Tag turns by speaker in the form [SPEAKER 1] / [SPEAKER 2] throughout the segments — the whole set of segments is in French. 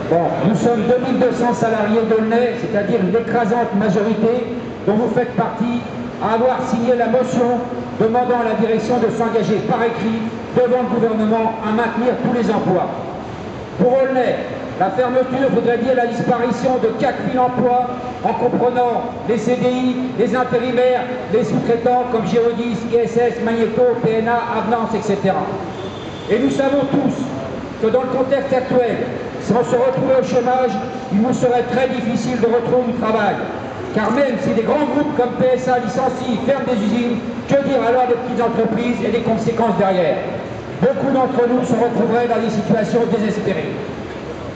[SPEAKER 1] Bon, nous sommes 2200 salariés d'Aulnay, c'est-à-dire une écrasante majorité dont vous faites partie, à avoir signé la motion demandant à la direction de s'engager par écrit devant le gouvernement à maintenir tous les emplois. Pour Aulnay, la fermeture voudrait dire la disparition de 4000 emplois en comprenant les CDI, les intérimaires, les sous-traitants comme Géodis, ISS, Magnéto, PNA, Avenance, etc. Et nous savons tous que dans le contexte actuel, si on se retrouvait au chômage, il nous serait très difficile de retrouver du travail. Car même si des grands groupes comme PSA licencient, ferment des usines, que dire alors des petites entreprises et des conséquences derrière? Beaucoup d'entre nous se retrouveraient dans des situations désespérées.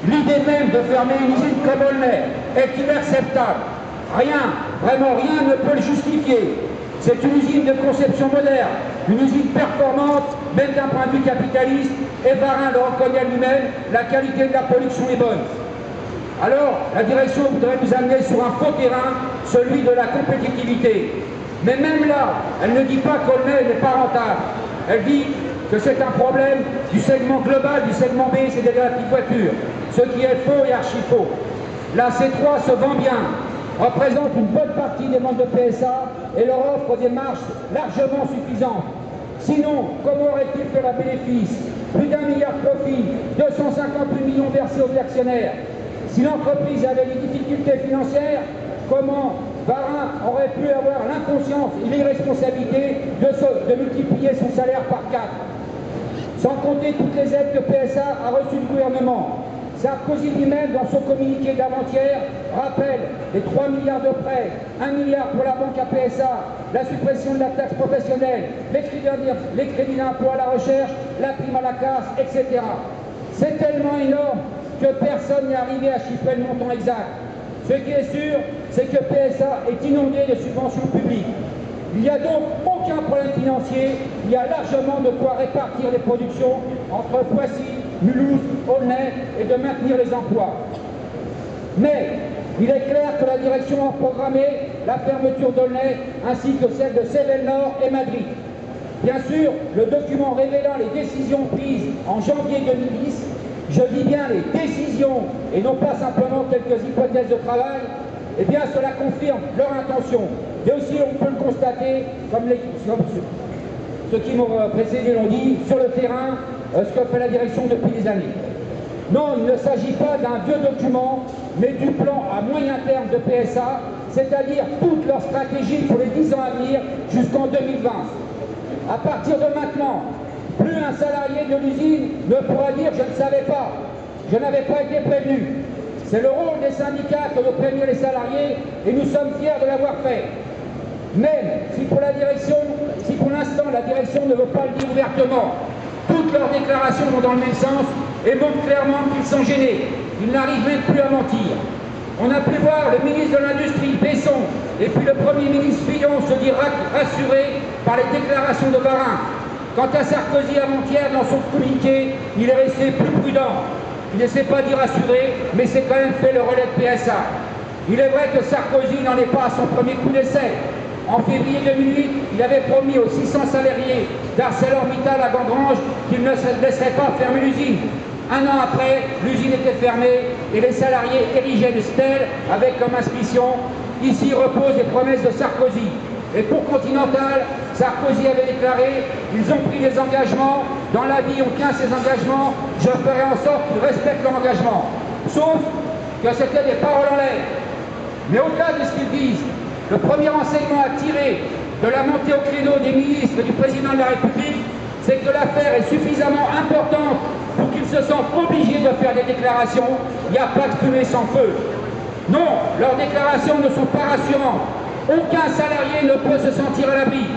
[SPEAKER 1] L'idée même de fermer une usine comme Aulnay est inacceptable. Rien, vraiment rien ne peut le justifier. C'est une usine de conception moderne, une usine performante, même d'un point de vue capitaliste, et Varin le reconnaît lui-même, la qualité de la production est bonne. Alors, la direction voudrait nous amener sur un faux terrain, celui de la compétitivité. Mais même là, elle ne dit pas qu'Aulnay n'est pas rentable. Elle dit que c'est un problème du segment global, du segment B, c'est-à-dire la petite voiture. Ce qui est faux et archi faux. La C3 se vend bien, représente une bonne partie des membres de PSA et leur offre des marges largement suffisantes. Sinon, comment aurait-il fait la bénéfice? Plus d'1 milliard de profit, 258 millions versés aux actionnaires. Si l'entreprise avait des difficultés financières, comment Varin aurait pu avoir l'inconscience et l'irresponsabilité de multiplier son salaire par 4? Sans compter toutes les aides que PSA a reçues du gouvernement. Sarkozy lui-même, dans son communiqué d'avant-hier, rappelle les 3 milliards de prêts, 1 milliard pour la banque à PSA, la suppression de la taxe professionnelle, les crédits d'impôt à la recherche, la prime à la casse, etc. C'est tellement énorme que personne n'est arrivé à chiffrer le montant exact. Ce qui est sûr, c'est que PSA est inondé de subventions publiques. Il n'y a donc aucun problème financier, il y a largement de quoi répartir les productions entre Poissy, Mulhouse, Aulnay et de maintenir les emplois. Mais il est clair que la direction a programmé la fermeture d'Aulnay ainsi que celle de Cévennes-Nord et Madrid. Bien sûr, le document révélant les décisions prises en janvier 2010, je dis bien les décisions et non pas simplement quelques hypothèses de travail, eh bien cela confirme leur intention. Mais aussi on peut le constater, comme ceux qui m'ont précédé l'ont dit, sur le terrain, ce que fait la direction depuis des années. Non, il ne s'agit pas d'un vieux document, mais du plan à moyen terme de PSA, c'est-à-dire toute leur stratégie pour les 10 ans à venir jusqu'en 2020. À partir de maintenant, plus un salarié de l'usine ne pourra dire « je ne savais pas, je n'avais pas été prévenu ». C'est le rôle des syndicats que de prévenir les salariés et nous sommes fiers de l'avoir fait. Même si pour l'instant la direction ne veut pas le dire ouvertement, toutes leurs déclarations vont dans le même sens et montrent clairement qu'ils sont gênés. Ils n'arrivent même plus à mentir. On a pu voir le ministre de l'Industrie, Besson, et puis le Premier ministre Fillon se dire rassuré par les déclarations de Varin. Quant à Sarkozy avant-hier, dans son communiqué, il est resté plus prudent. Il ne s'est pas dit rassuré, mais s'est quand même fait le relais de PSA. Il est vrai que Sarkozy n'en est pas à son premier coup d'essai. En février 2008, il avait promis aux 600 salariés d'ArcelorMittal à Gangrange qu'il ne laisserait pas fermer l'usine. Un an après, l'usine était fermée et les salariés érigeaient une stèle avec comme inscription « Ici reposent les promesses de Sarkozy ». Et pour Continental, Sarkozy avait déclaré « Ils ont pris des engagements, dans la vie on tient ses engagements, je ferai en sorte qu'ils respectent leur engagement ». Sauf que c'était des paroles en l'air. Mais au-delà de ce qu'ils disent, le premier enseignement à tirer de la montée au créneau des ministres et du président de la République, c'est que l'affaire est suffisamment importante pour qu'ils se sentent obligés de faire des déclarations. Il n'y a pas de fumée sans feu. Non, leurs déclarations ne sont pas rassurantes. Aucun salarié ne peut se sentir à l'abri.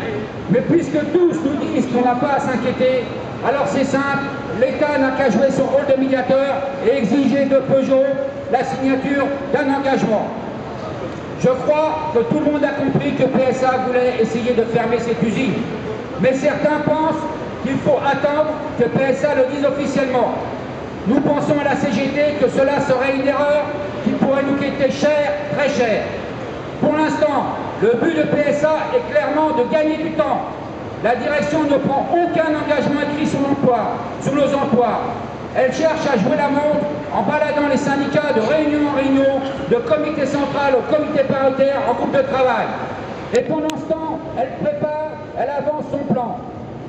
[SPEAKER 1] Mais puisque tous nous disent qu'on n'a pas à s'inquiéter, alors c'est simple, l'État n'a qu'à jouer son rôle de médiateur et exiger de Peugeot la signature d'un engagement. Je crois que tout le monde a compris que PSA voulait essayer de fermer cette usine. Mais certains pensent qu'il faut attendre que PSA le dise officiellement. Nous pensons à la CGT que cela serait une erreur qui pourrait nous coûter cher, très cher. Pour l'instant, le but de PSA est clairement de gagner du temps. La direction ne prend aucun engagement écrit sur nos emplois. Elle cherche à jouer la montre en baladant les syndicats de réunion en réunion, de comité central au comité paritaire en groupe de travail. Et pendant ce temps, elle prépare, elle avance son plan.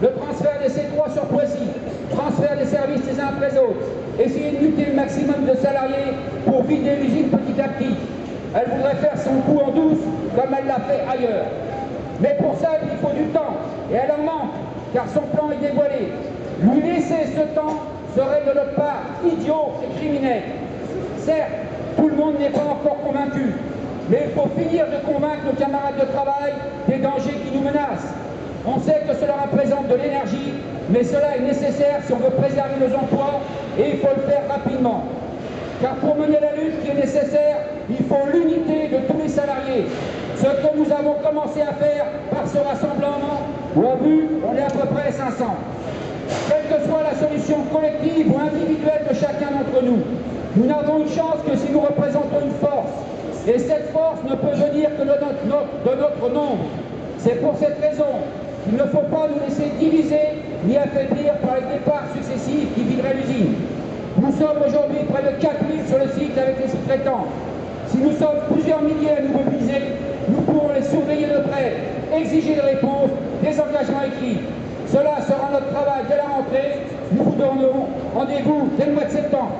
[SPEAKER 1] Le transfert des C3 sur Poissy, transfert des services les uns après les autres, essayer de muter le maximum de salariés pour vider l'usine petit à petit. Elle voudrait faire son coup en douce comme elle l'a fait ailleurs. Mais pour ça, il faut du temps, et elle en manque, car son plan est dévoilé. Lui laisser ce temps serait de notre part idiot et criminel. Certes, tout le monde n'est pas encore convaincu, mais il faut finir de convaincre nos camarades de travail des dangers qui nous menacent. On sait que cela représente de l'énergie, mais cela est nécessaire si on veut préserver nos emplois, et il faut le faire rapidement. Car pour mener la lutte qui est nécessaire, il faut l'unité de tous les salariés. Ce que nous avons commencé à faire par ce rassemblement, où au but, on est à peu près 500. Quelle que soit la solution collective ou individuelle de chacun d'entre nous, nous n'avons une chance que si nous représentons une force. Et cette force ne peut venir que de notre nombre. C'est pour cette raison qu'il ne faut pas nous laisser diviser ni affaiblir par les départs successifs qui videraient l'usine. Nous sommes aujourd'hui près de 4000 sur le site avec les sous-traitants. Si nous sommes plusieurs milliers à nous mobiliser, nous pourrons les surveiller de près, exiger des réponses, des engagements écrits. Cela sera notre travail dès la rentrée. Nous vous donnerons rendez-vous dès le mois de septembre.